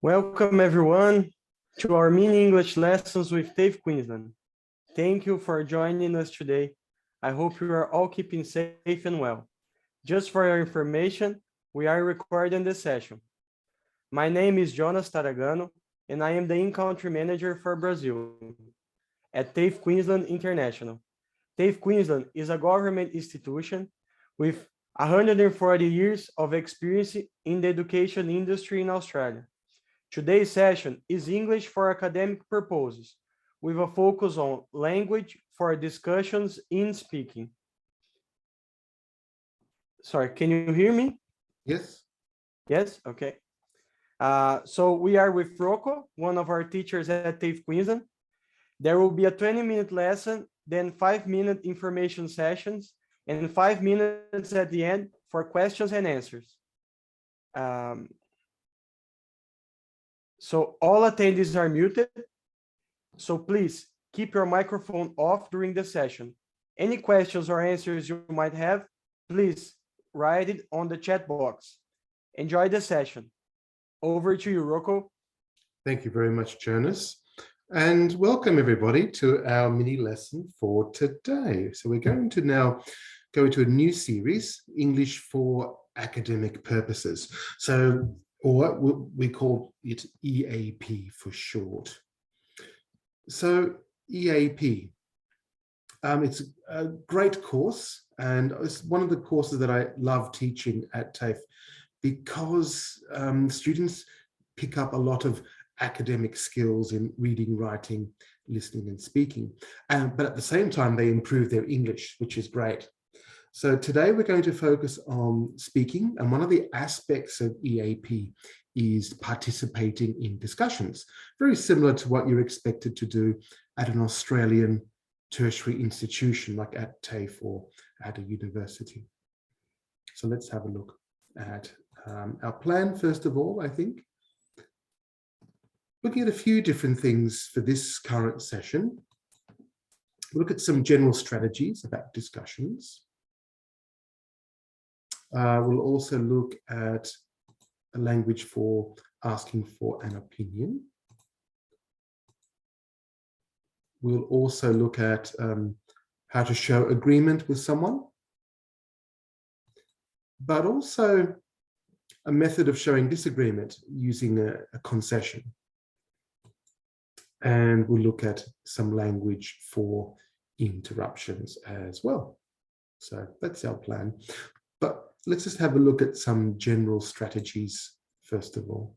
Welcome everyone to our mini English lessons with Dave Queensland. Thank you for joining us today. I hope you are all keeping safe and well. Just for your information, we are recording this session. My name is Jonas Taragano, and I am the in-country manager for Brazil at TAFE Queensland International. TAFE Queensland is a government institution with 140 years of experience in the education industry in Australia. Today's session is English for academic purposes, with a focus on language for discussions in speaking. Sorry, can you hear me? Yes. Yes, okay. So we are with Rocco, one of our teachers at TAFE Queensland. There will be a 20-minute lesson, then 5-minute information sessions, and 5 minutes at the end for questions and answers. So all attendees are muted. So please keep your microphone off during the session. Any questions or answers you might have, please write it on the chat box. Enjoy the session. Over to you, Rocco. Thank you very much, Jonas. And welcome everybody to our mini lesson for today. So we're going to now go into a new series, English for academic purposes. So, or we call it EAP for short. So EAP, it's a great course, and it's one of the courses that I love teaching at TAFE because students pick up a lot of academic skills in reading, writing, listening and speaking. But at the same time, they improve their English, which is great. So today we're going to focus on speaking, and one of the aspects of EAP is participating in discussions, very similar to what you're expected to do at an Australian tertiary institution like at TAFE or at a university. So let's have a look at our plan first of all, I think. Looking at a few different things for this current session. Look at some general strategies about discussions. We'll also look at a language for asking for an opinion. We'll also look at how to show agreement with someone, but also a method of showing disagreement using a concession. And we'll look at some language for interruptions as well. So that's our plan. But let's just have a look at some general strategies first of all.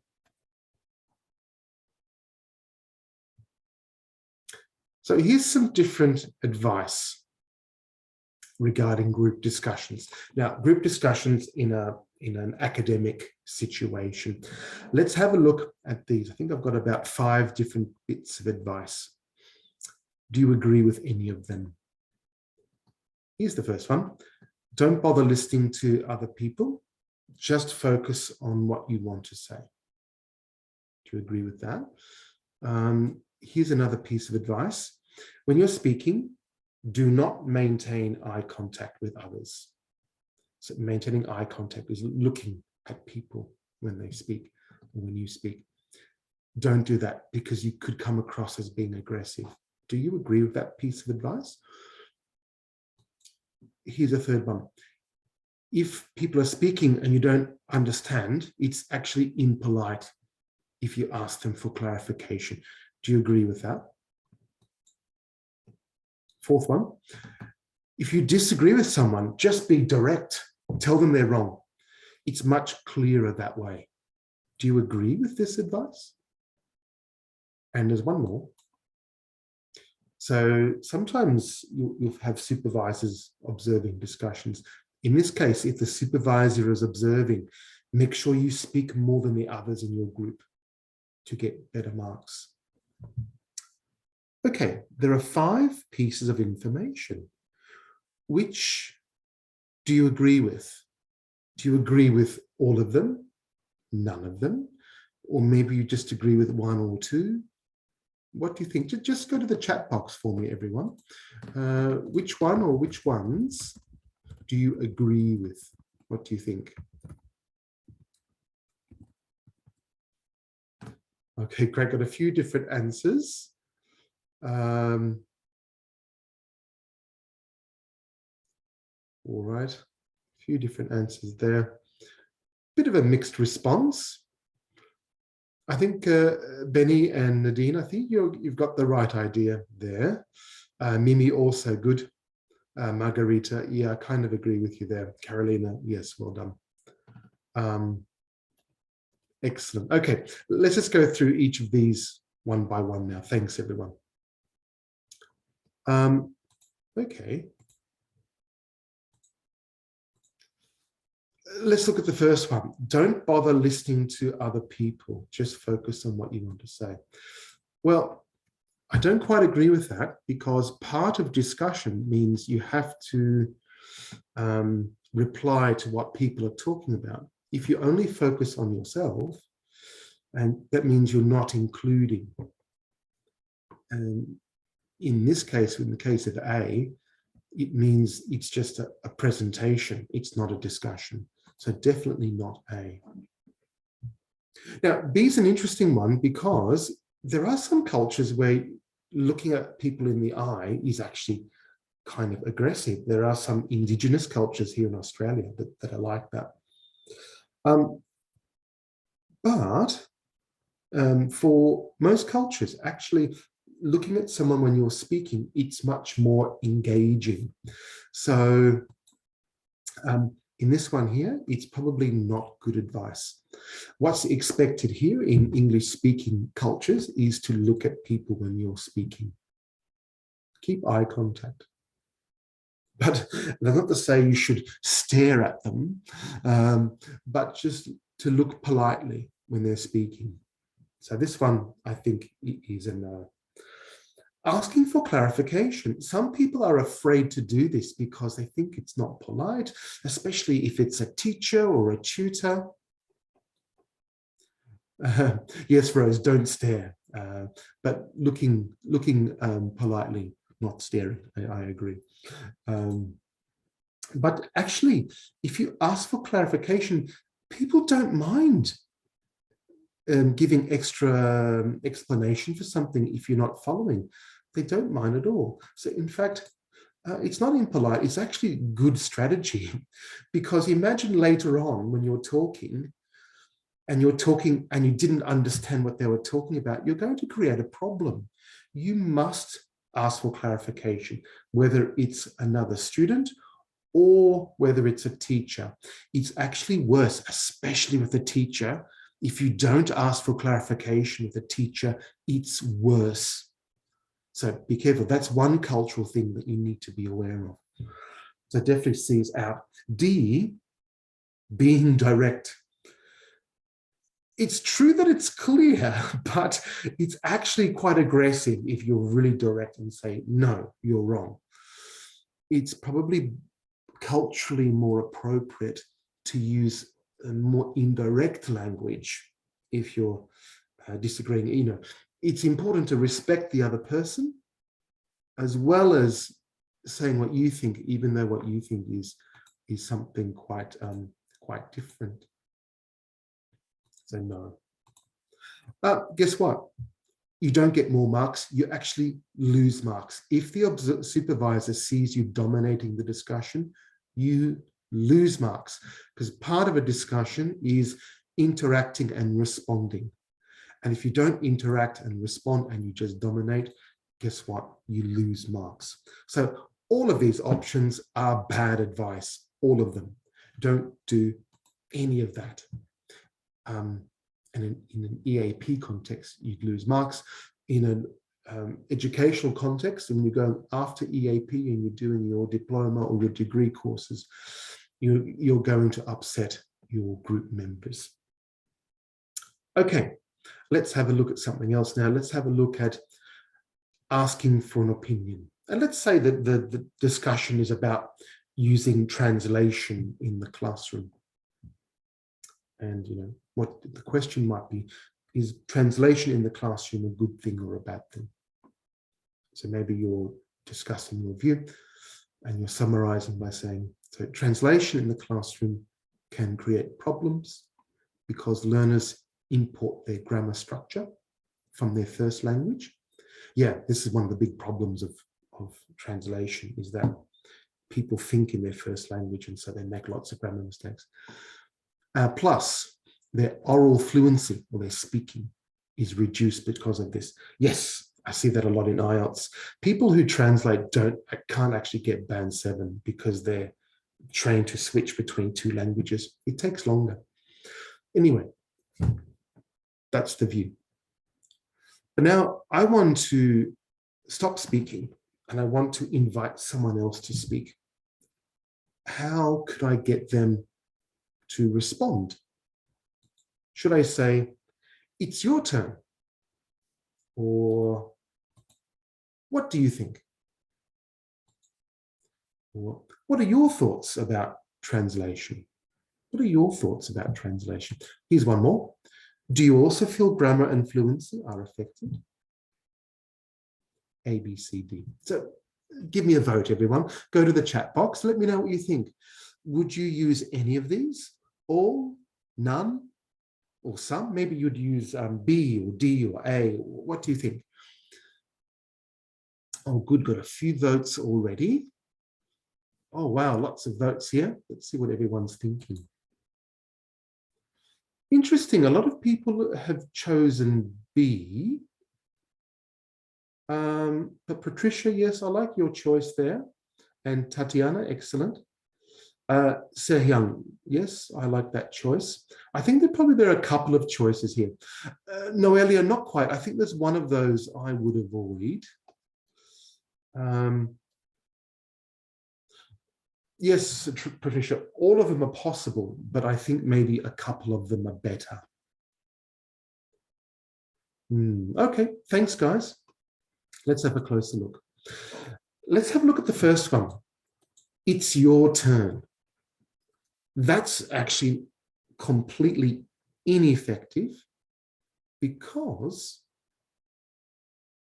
So here's some different advice regarding group discussions. Now, group discussions in an academic situation. Let's have a look at these. I think I've got about 5 different bits of advice. Do you agree with any of them? Here's the first one. Don't bother listening to other people. Just focus on what you want to say. Do you agree with that? Here's another piece of advice. When you're speaking, do not maintain eye contact with others. So maintaining eye contact is looking at people when they speak or when you speak. Don't do that because you could come across as being aggressive. Do you agree with that piece of advice? Here's a third one. If people are speaking and you don't understand, it's actually impolite if you ask them for clarification. Do you agree with that? Fourth one. If you disagree with someone, just be direct. Tell them they're wrong. It's much clearer that way. Do you agree with this advice? And there's one more. So sometimes you'll have supervisors observing discussions. In this case, if the supervisor is observing, make sure you speak more than the others in your group to get better marks. Okay, there are 5 pieces of information. Which do you agree with? Do you agree with all of them? None of them? Or maybe you just agree with 1 or 2? What do you think? Just go to the chat box for me, everyone. Which one or which ones do you agree with? What do you think? Okay, great. Got a few different answers. All right, a few different answers there. Bit of a mixed response. I think Benny and Nadine, I think you've got the right idea there. Mimi, also good. Margarita, yeah, I kind of agree with you there. Carolina, yes, well done. Excellent. Okay, let's just go through each of these one by one now. Thanks, everyone. Okay. Let's look at the first one. Don't bother listening to other people. Just focus on what you want to say. Well, I don't quite agree with that, because part of discussion means you have to reply to what people are talking about. If you only focus on yourself, and that means you're not including. And in this case, in the case of A, it means it's just a presentation. It's not a discussion. So definitely not A. Now, B is an interesting one, because there are some cultures where looking at people in the eye is actually kind of aggressive. There are some indigenous cultures here in Australia that are like that. But for most cultures, actually looking at someone when you're speaking, it's much more engaging. So in this one here, it's probably not good advice. What's expected here in English-speaking cultures is to look at people when you're speaking. Keep eye contact. But that's not to say you should stare at them, but just to look politely when they're speaking. So this one, I think, is a no. Asking for clarification. Some people are afraid to do this because they think it's not polite, especially if it's a teacher or a tutor. Yes, Rose, don't stare, but looking politely, not staring. I agree. But actually, if you ask for clarification, people don't mind giving extra explanation for something if you're not following. They don't mind at all. So in fact, it's not impolite, it's actually good strategy. Because imagine later on when you're talking and you didn't understand what they were talking about, you're going to create a problem. You must ask for clarification, whether it's another student or whether it's a teacher. It's actually worse, especially with a teacher. If you don't ask for clarification with a teacher, it's worse. So be careful. That's one cultural thing that you need to be aware of. So definitely C's out. D, being direct. It's true that it's clear, but it's actually quite aggressive if you're really direct and say, no, you're wrong. It's probably culturally more appropriate to use a more indirect language if you're disagreeing. You know, it's important to respect the other person as well as saying what you think, even though what you think is something quite different. So no. Guess what? You don't get more marks, you actually lose marks. If the supervisor sees you dominating the discussion, you lose marks, because part of a discussion is interacting and responding. And if you don't interact and respond and you just dominate, guess what? You lose marks. So all of these options are bad advice, all of them. Don't do any of that. And in an EAP context, you'd lose marks. In an educational context, and you go after EAP and you're doing your diploma or your degree courses, you're going to upset your group members. Okay, let's have a look at something else now. Let's have a look at asking for an opinion. And let's say that the discussion is about using translation in the classroom. And you know what the question might be, is translation in the classroom a good thing or a bad thing? So maybe you're discussing your view and you're summarizing by saying, so translation in the classroom can create problems because learners import their grammar structure from their first language. Yeah, this is one of the big problems of translation, is that people think in their first language, and so they make lots of grammar mistakes. Plus, their oral fluency, or their speaking, is reduced because of this. Yes, I see that a lot in IELTS. People who translate can't actually get band 7 because they're trained to switch between two languages. It takes longer. Anyway, that's the view. But now I want to stop speaking and I want to invite someone else to speak. How could I get them to respond? Should I say, it's your turn? Or what do you think? Or what are your thoughts about translation? What are your thoughts about translation? Here's one more. Do you also feel grammar and fluency are affected? A, B, C, D. So give me a vote, everyone. Go to the chat box. Let me know what you think. Would you use any of these? All, none, or some? Maybe you'd use B or D or A. What do you think? Oh, good. Got a few votes already. Oh, wow. Lots of votes here. Let's see what everyone's thinking. Interesting. A lot of people have chosen B. But Patricia, yes, I like your choice there. And Tatiana, excellent. Sehyang, yes, I like that choice. I think that there are a couple of choices here. Noelia, not quite. I think there's one of those I would avoid. Yes, Patricia, all of them are possible, but I think maybe a couple of them are better. Okay, thanks, guys. Let's have a closer look. Let's have a look at the first one. It's your turn. That's actually completely ineffective because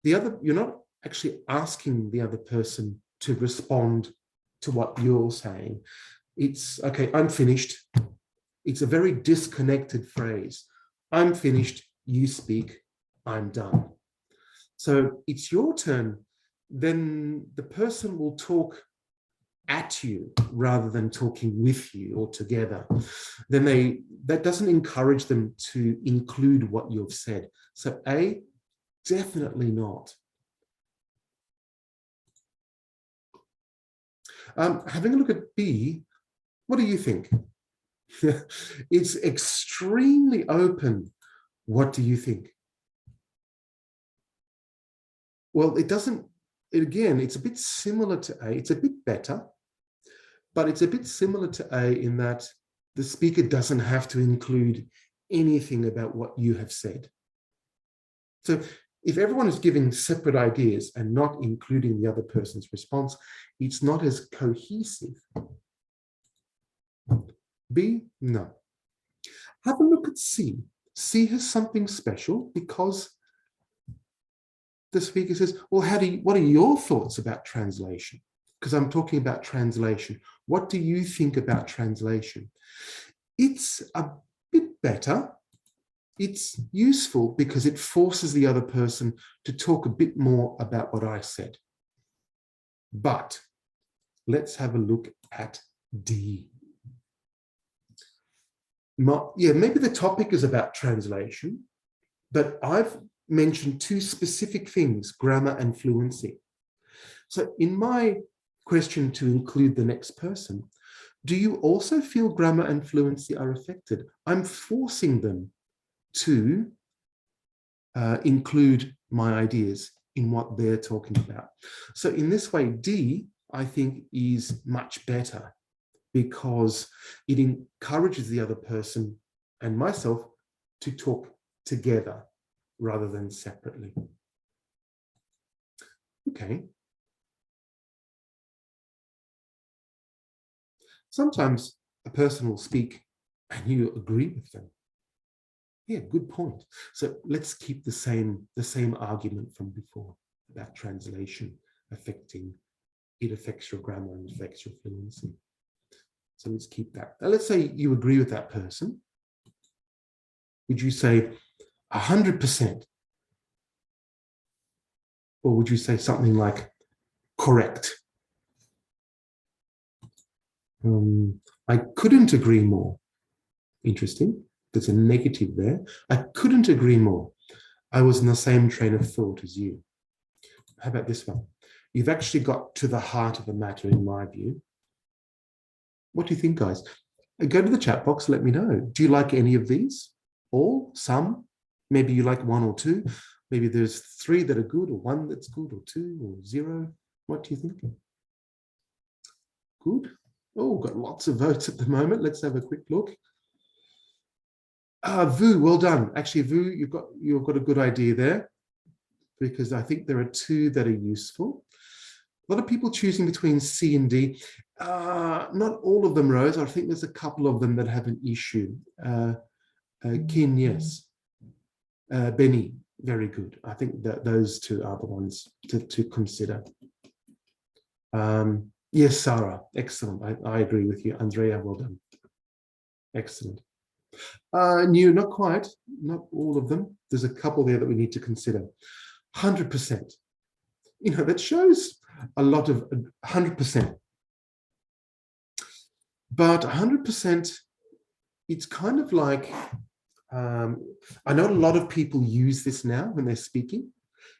you're not actually asking the other person to respond to what you're saying. It's, okay, I'm finished. It's a very disconnected phrase. I'm finished, you speak, I'm done. So it's your turn. Then the person will talk at you rather than talking with you or together. Then that doesn't encourage them to include what you've said. So A, definitely not. Having a look at B, what do you think? It's extremely open. What do you think? Well, again, it's a bit similar to A. It's a bit better, but it's a bit similar to A in that the speaker doesn't have to include anything about what you have said. So if everyone is giving separate ideas and not including the other person's response, it's not as cohesive. B, no. Have a look at C. C has something special because the speaker says, well, what are your thoughts about translation? Because I'm talking about translation. What do you think about translation? It's a bit better. It's useful because it forces the other person to talk a bit more about what I said. But let's have a look at D. Maybe the topic is about translation, but I've mentioned two specific things, grammar and fluency. So in my question to include the next person, do you also feel grammar and fluency are affected? I'm forcing them to include my ideas in what they're talking about. So in this way, D, I think, is much better because it encourages the other person and myself to talk together rather than separately. Okay. Sometimes a person will speak and you agree with them. Yeah, good point. So let's keep the same argument from before about translation it affects your grammar and affects your fluency. So let's keep that. Now, let's say you agree with that person. Would you say 100%? Or would you say something like correct? I couldn't agree more. Interesting. There's a negative there. I couldn't agree more. I was in the same train of thought as you. How about this one? You've actually got to the heart of the matter, in my view. What do you think, guys? Go to the chat box, let me know. Do you like any of these? All? Some? Maybe you like one or two. Maybe there's 3 that are good, or 1 that's good, or 2, or 0. What do you think? Good. Oh, got lots of votes at the moment. Let's have a quick look. Vu, well done. Actually, Vu, you've got a good idea there, because I think there are 2 that are useful. A lot of people choosing between C and D. Not all of them, Rose. I think there's a couple of them that have an issue. Kin, yes. Benny, very good. I think that those 2 are the ones to consider. Yes, Sarah, excellent. I agree with you. Andrea, well done. Excellent. New, not quite, not all of them. There's a couple there that we need to consider. 100%. You know, that shows a lot of 100%. But 100%, it's kind of like, I know a lot of people use this now when they're speaking.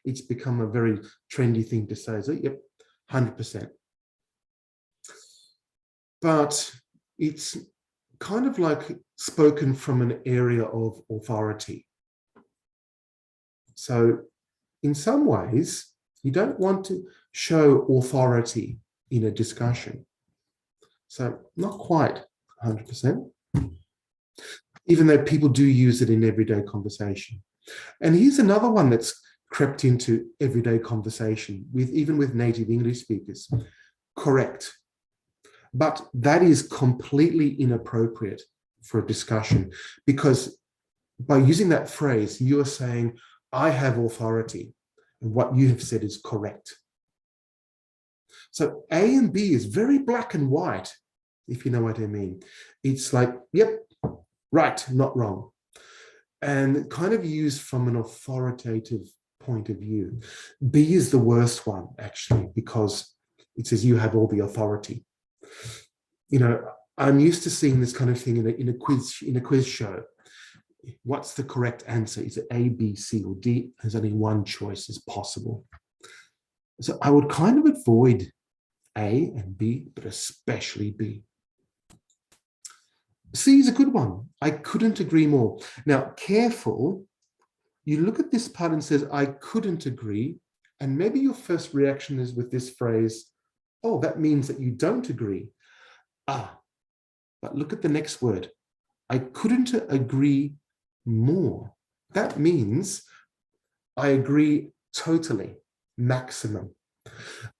It's become a very trendy thing to say. So, yep, 100%. But it's kind of like spoken from an area of authority. So in some ways, you don't want to show authority in a discussion. So not quite 100%, even though people do use it in everyday conversation. And here's another one that's crept into everyday conversation, even with native English speakers. Correct. But that is completely inappropriate for a discussion, because by using that phrase, you are saying, I have authority, and what you have said is correct. So A and B is very black and white, if you know what I mean. It's like, yep, right, not wrong. And kind of used from an authoritative point of view. B is the worst one, actually, because it says you have all the authority. You know, I'm used to seeing this kind of thing in a quiz show. What's the correct answer? Is it A, B, C, or D? There's only one choice as possible. So I would kind of avoid A and B, but especially B. C is a good one. I couldn't agree more. Now, careful. You look at this part and says, I couldn't agree. And maybe your first reaction is with this phrase, oh, that means that you don't agree. But look at the next word. I couldn't agree more. That means I agree totally, maximum.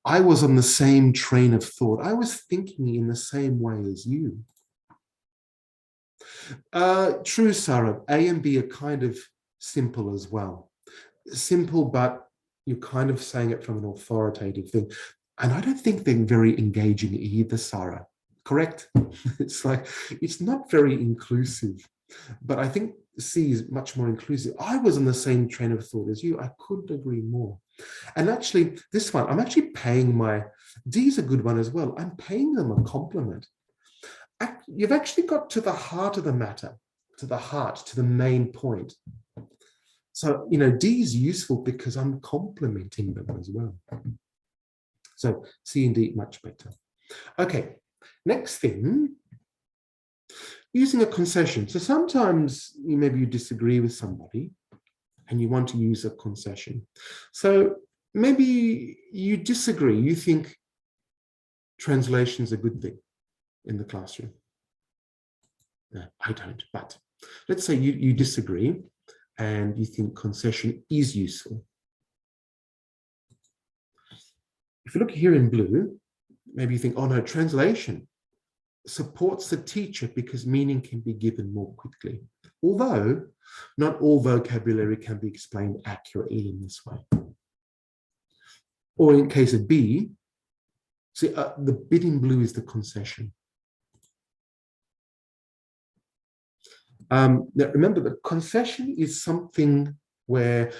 I was on the same train of thought. I was thinking in the same way as you. True, Sarah. A and B are kind of simple as well. Simple, but you're kind of saying it from an authoritative thing. And I don't think they're very engaging either, Sarah. Correct? It's like, it's not very inclusive. But I think C is much more inclusive. I was on the same train of thought as you. I couldn't agree more. And actually, this one, I'm actually paying D is a good one as well. I'm paying them a compliment. You've actually got to the heart of the matter, to the main point. So, you know, D is useful because I'm complimenting them as well. So C and D, much better. Okay, next thing, using a concession. So sometimes maybe you disagree with somebody and you want to use a concession. So maybe you disagree. You think translation is a good thing in the classroom. No, I don't, but let's say you disagree and you think concession is useful. If you look here in blue, maybe you think, oh no, translation supports the teacher because meaning can be given more quickly. Although not all vocabulary can be explained accurately in this way. Or in case of B, see, the bit in blue is the concession. Now remember, the concession is something where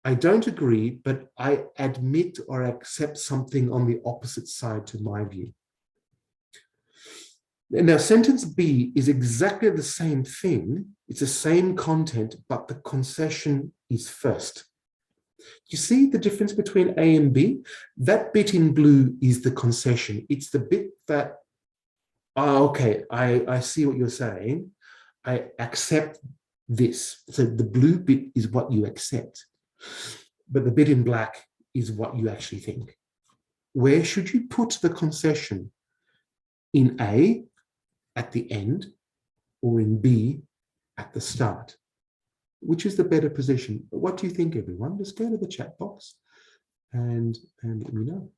I don't agree, but I admit or accept something on the opposite side to my view. Now, sentence B is exactly the same thing. It's the same content, but the concession is first. You see the difference between A and B? That bit in blue is the concession. It's the bit that, okay, I see what you're saying. I accept this. So the blue bit is what you accept, but the bit in black is what you actually think. Where should you put the concession? In A, at the end, or in B, at the start? Which is the better position? What do you think, everyone? Just go to the chat box and let me know.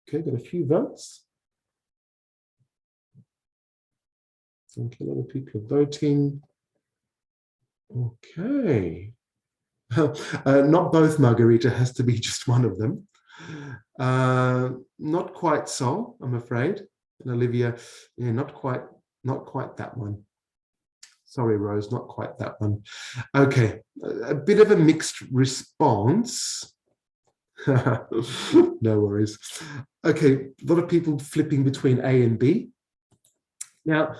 Okay, got a few votes. Okay, a lot of people are voting. Okay. Not both, Margarita, has to be just one of them. Not quite so, I'm afraid. And Olivia, yeah, not quite that one. Sorry, Rose, not quite that one. Okay, a bit of a mixed response. No worries. Okay, a lot of people flipping between A and B. Now,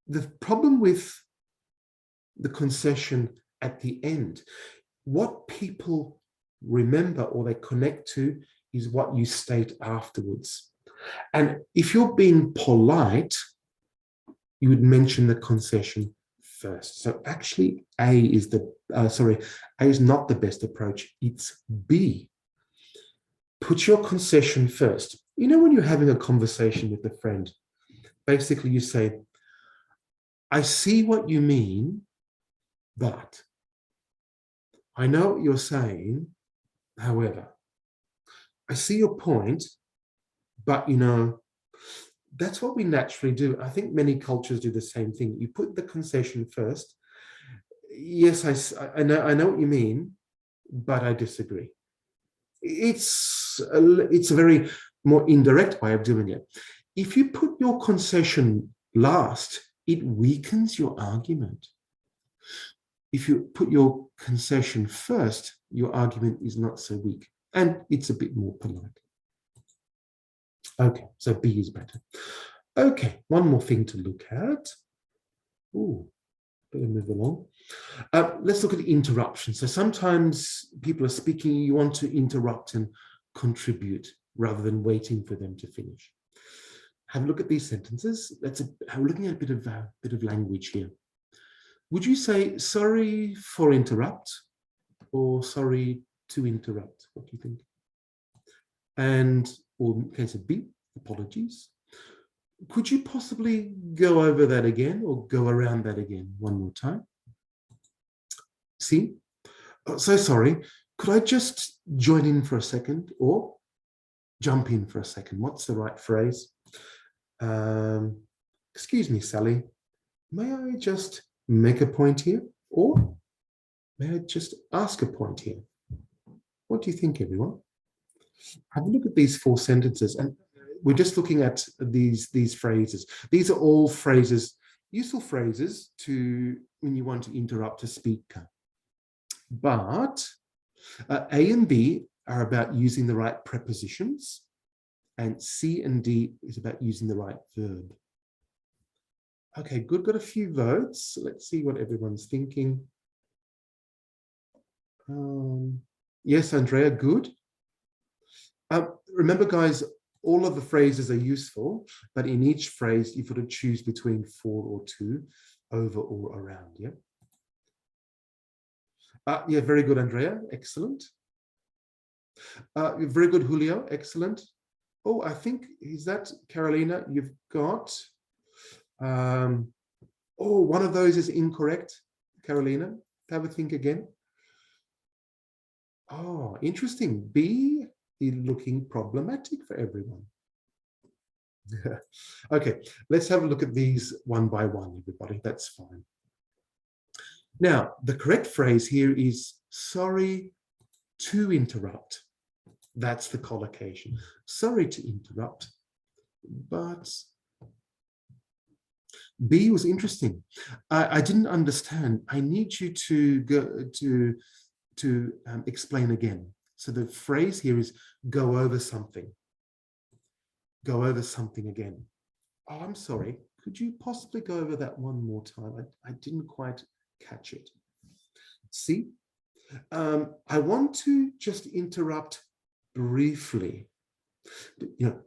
the problem with the concession at the end, what people remember or they connect to is what you state afterwards. And if you're being polite, you would mention the concession first. So actually A is A is not the best approach, it's B. Put your concession first. You know, when you're having a conversation with a friend, basically you say, I see what you mean, but I know what you're saying. However, I see your point, but you know, that's what we naturally do. I think many cultures do the same thing. You put the concession first. Yes, I know what you mean, but I disagree. It's a very more indirect way of doing it. If you put your concession last, it weakens your argument. If you put your concession first, your argument is not so weak, and it's a bit more polite. Okay, so B is better. Okay, one more thing to look at. Ooh, better move along. Let's look at the interruption. So sometimes people are speaking, you want to interrupt and contribute rather than waiting for them to finish. Have a look at these sentences. We're looking at a bit of language here. Would you say sorry for interrupt or sorry to interrupt? What do you think? And, or in case of B, apologies. Could you possibly go over that again or go around that again one more time? See? Oh, so sorry. Could I just join in for a second or jump in for a second? What's the right phrase? Excuse me, Sally. May I just make a point here? Or may I just ask a point here? What do you think, everyone? Have a look at these 4 sentences, and we're just looking at these phrases. These are all phrases, useful phrases to when you want to interrupt a speaker. But A and B are about using the right prepositions, and C and D is about using the right verb. Okay, good. Got a few votes. Let's see what everyone's thinking. Yes, Andrea, good. Remember, guys, all of the phrases are useful, but in each phrase, you've got to choose between 4 or 2, over or around, yeah? Yeah, very good, Andrea. Excellent. Very good, Julio. Excellent. Oh, I think, is that Carolina? You've got... oh, one of those is incorrect, Carolina. Have a think again. Oh, interesting. B is looking problematic for everyone. Okay, let's have a look at these one by one, everybody. That's fine. Now, the correct phrase here is sorry to interrupt. That's the collocation. Sorry to interrupt, but B was interesting. I didn't understand. I need you to go to explain again. So the phrase here is go over something. Go over something again. Oh, I'm sorry. Could you possibly go over that one more time? I didn't quite catch it. See, I want to just interrupt briefly,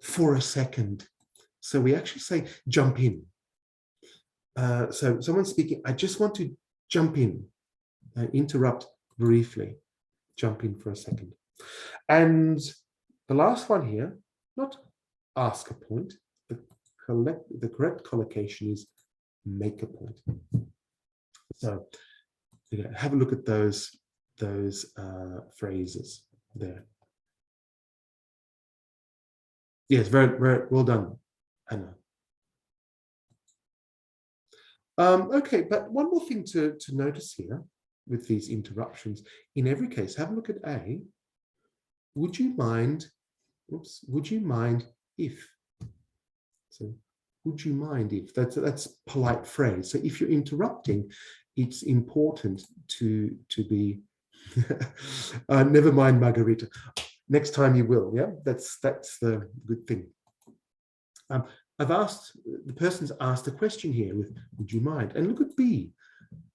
for a second. So we actually say jump in. So someone's speaking, I just want to jump in, interrupt briefly, jump in for a second. And the last one here, not ask a point, the correct collocation is make a point. So have a look at those phrases there. Yes, very, very well done, Anna. Okay, but one more thing to notice here with these interruptions. In every case, have a look at A. Would you mind, would you mind if? So would you mind if? That's polite phrase. So if you're interrupting, it's important to be, never mind, Margarita. Next time you will, yeah? That's the good thing. I've asked, the person's asked a question here with, would you mind? And look at B.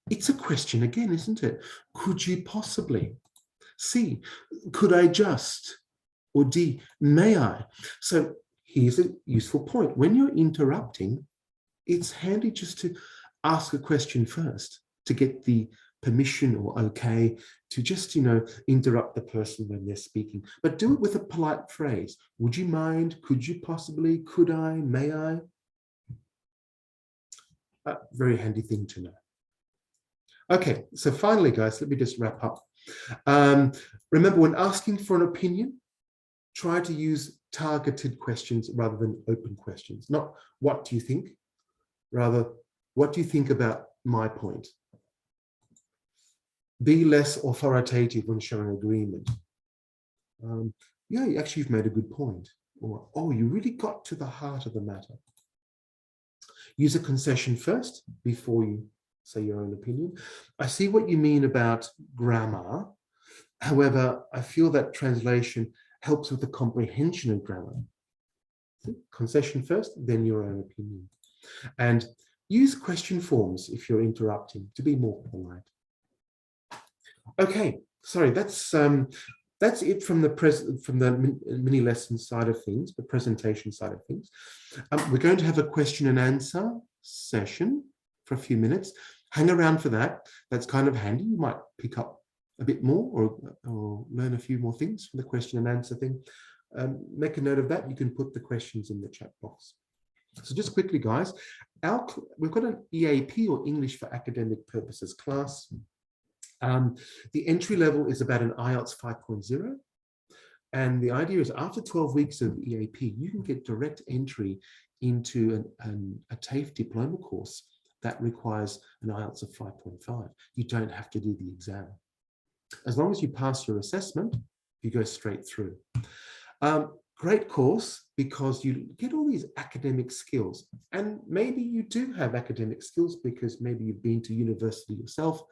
It's a question again, isn't it? Could you possibly? C, could I just? Or D, may I? So here's a useful point. When you're interrupting, it's handy just to ask a question first to get the permission or okay to just, interrupt the person when they're speaking. But do it with a polite phrase. Would you mind? Could you possibly? Could I? May I? A very handy thing to know. Okay, so finally, guys, let me just wrap up. Remember, when asking for an opinion, try to use targeted questions rather than open questions. Not what do you think? Rather, what do you think about my point? Be less authoritative when showing agreement. Yeah, actually, you've made a good point. Or, oh, you really got to the heart of the matter. Use a concession first before you say your own opinion. I see what you mean about grammar. However, I feel that translation helps with the comprehension of grammar. Concession first, then your own opinion. And use question forms if you're interrupting to be more polite. Okay, sorry, that's it from the mini lesson side of things, the presentation side of things. We're going to have a question and answer session for a few minutes. Hang around for that. That's kind of handy. You might pick up a bit more or learn a few more things from the question and answer thing. Make a note of that. You can put the questions in the chat box. So just quickly, guys, we've got an EAP or English for Academic Purposes class. The entry level is about an IELTS 5.0. And the idea is after 12 weeks of EAP, you can get direct entry into a TAFE diploma course that requires an IELTS of 5.5. You don't have to do the exam. As long as you pass your assessment, you go straight through. Great course because you get all these academic skills. And maybe you do have academic skills because maybe you've been to university yourself,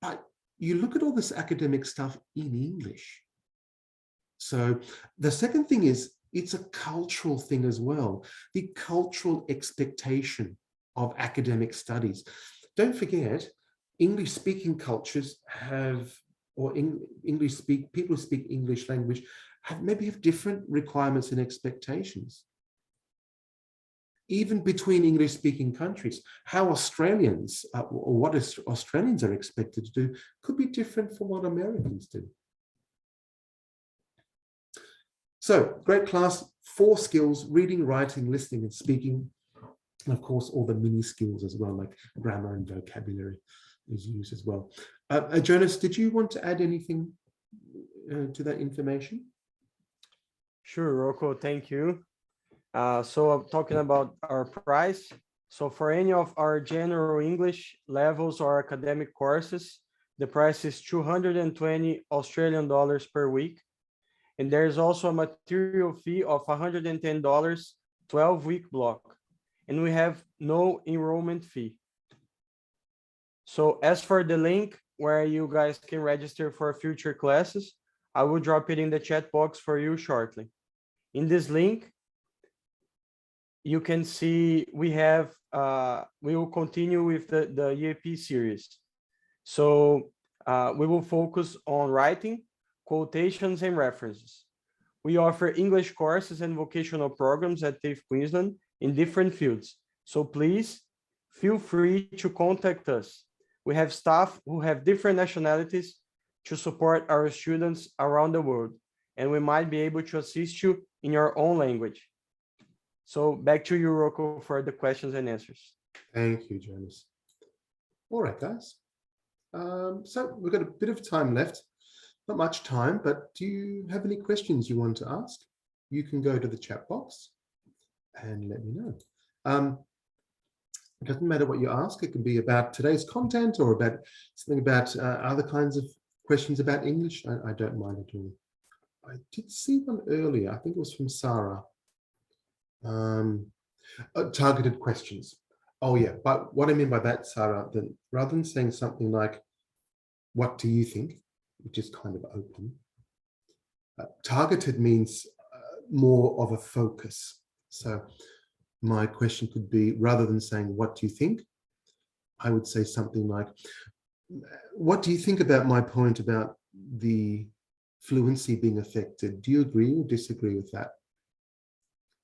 but you look at all this academic stuff in English. So the second thing is it's a cultural thing as well. The cultural expectation of academic studies. Don't forget, English-speaking cultures have, or people who speak English language maybe have different requirements and expectations. Even between English-speaking countries, how Australians, or what Australians are expected to do could be different from what Americans do. So, great class, 4 skills: reading, writing, listening, and speaking. And of course, all the mini skills as well, like grammar and vocabulary is used as well. Jonas, did you want to add anything to that information? Sure, Rocco, thank you. So I'm talking about our price. So for any of our general English levels or academic courses, the price is 220 Australian dollars per week. And there's also a material fee of $110, 12-week block. and we have no enrollment fee. So as for the link where you guys can register for future classes, I will drop it in the chat box for you shortly. In this link, you can see we will continue with the EAP series. So we will focus on writing, quotations, and references. We offer English courses and vocational programs at TAFE Queensland in different fields. So please feel free to contact us. We have staff who have different nationalities to support our students around the world, and we might be able to assist you in your own language. So back to you, Rocco, for the questions and answers. Thank you, Jonas. All right, guys. So we've got a bit of time left. Not much time, but do you have any questions you want to ask? You can go to the chat box and let me know. It doesn't matter what you ask. It can be about today's content or about something about other kinds of questions about English. I don't mind at all. I did see one earlier. I think it was from Sarah. Targeted questions. Oh yeah, but what I mean by that, Sarah, then rather than saying something like, what do you think, which is kind of open, targeted means more of a focus. So my question could be, rather than saying, what do you think? I would say something like, what do you think about my point about the fluency being affected? Do you agree or disagree with that?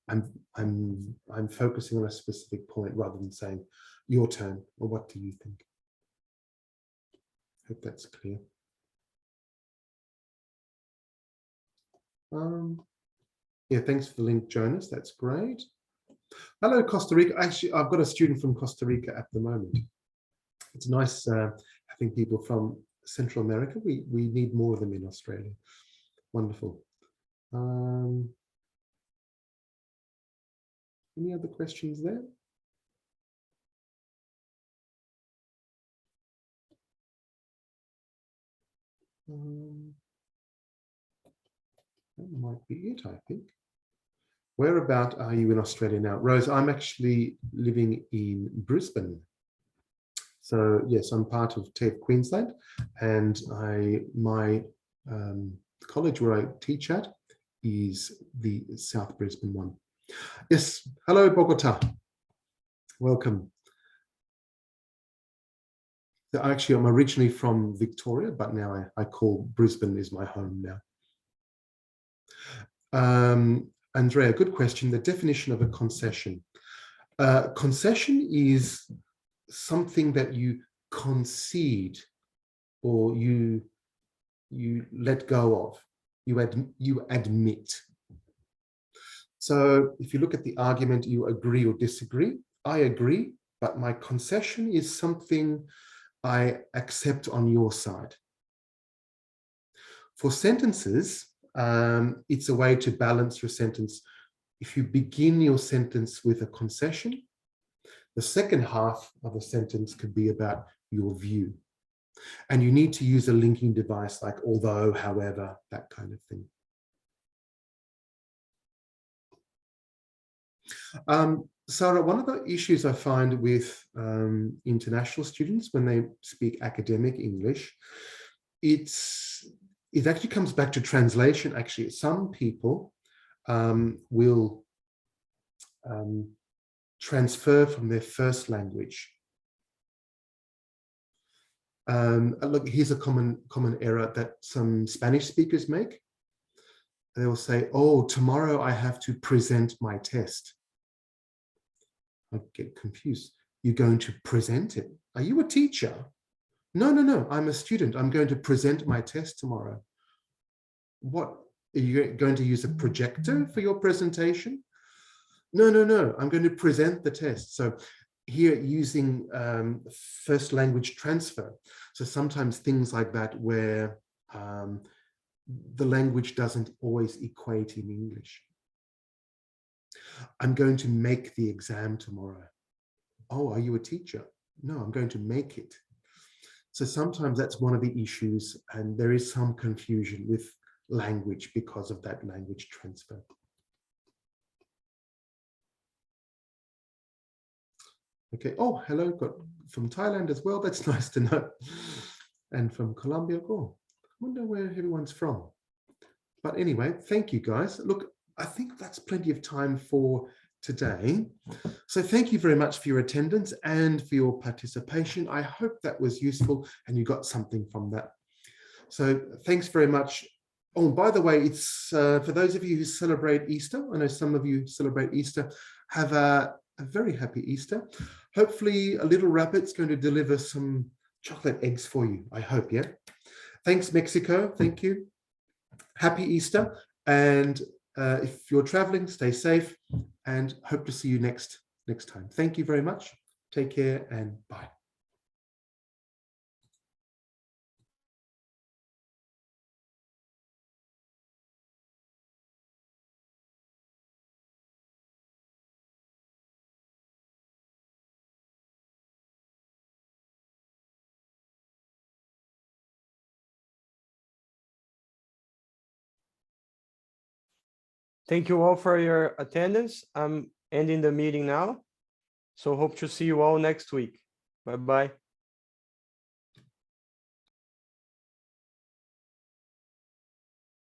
I'm focusing on a specific point rather than saying your turn or what do you think? Hope that's clear. Yeah, thanks for the link, Jonas. That's great. Hello, Costa Rica. Actually, I've got a student from Costa Rica at the moment. It's nice having people from Central America. We need more of them in Australia. Wonderful. Any other questions there? That might be it, I think. Whereabout are you in Australia now? Rose, I'm actually living in Brisbane. So yes, I'm part of TAFE Queensland, and my college where I teach at is the South Brisbane one. Yes, hello Bogota, welcome. So actually, I'm originally from Victoria, but now I call Brisbane is my home now. Andrea, good question. The definition of a concession. Concession is something that you concede or you let go of, you admit. So if you look at the argument, you agree or disagree. I agree, but my concession is something I accept on your side. For sentences, it's a way to balance your sentence. If you begin your sentence with a concession, the second half of a sentence could be about your view. And you need to use a linking device like although, however, that kind of thing. Sarah, one of the issues I find with international students when they speak academic English, it actually comes back to translation. Actually, some people will transfer from their first language. Look, here's a common error that some Spanish speakers make. They will say, oh, tomorrow I have to present my test. I get confused. You're going to present it? Are you a teacher? No, I'm a student. I'm going to present my test tomorrow. What, are you going to use a projector for your presentation? No, I'm going to present the test. So here using first language transfer. So sometimes things like that where the language doesn't always equate in English. I'm going to make the exam tomorrow. Oh, are you a teacher? No, I'm going to make it. So sometimes that's one of the issues, and there is some confusion with language because of that language transfer. Okay. Oh, hello. Got from Thailand as well. That's nice to know. And from Colombia. Oh, I wonder where everyone's from. But anyway, thank you guys. Look, I think that's plenty of time for today. So thank you very much for your attendance and for your participation. I hope that was useful and you got something from that. So thanks very much. Oh, by the way, it's for those of you who celebrate Easter, I know some of you celebrate Easter, have a very happy Easter. Hopefully a little rabbit's going to deliver some chocolate eggs for you, I hope, yeah? Thanks, Mexico. Thank you. Happy Easter. And if you're traveling, stay safe and hope to see you next time. Thank you very much. Take care and bye. Thank you all for your attendance. I'm ending the meeting now. So hope to see you all next week. Bye-bye.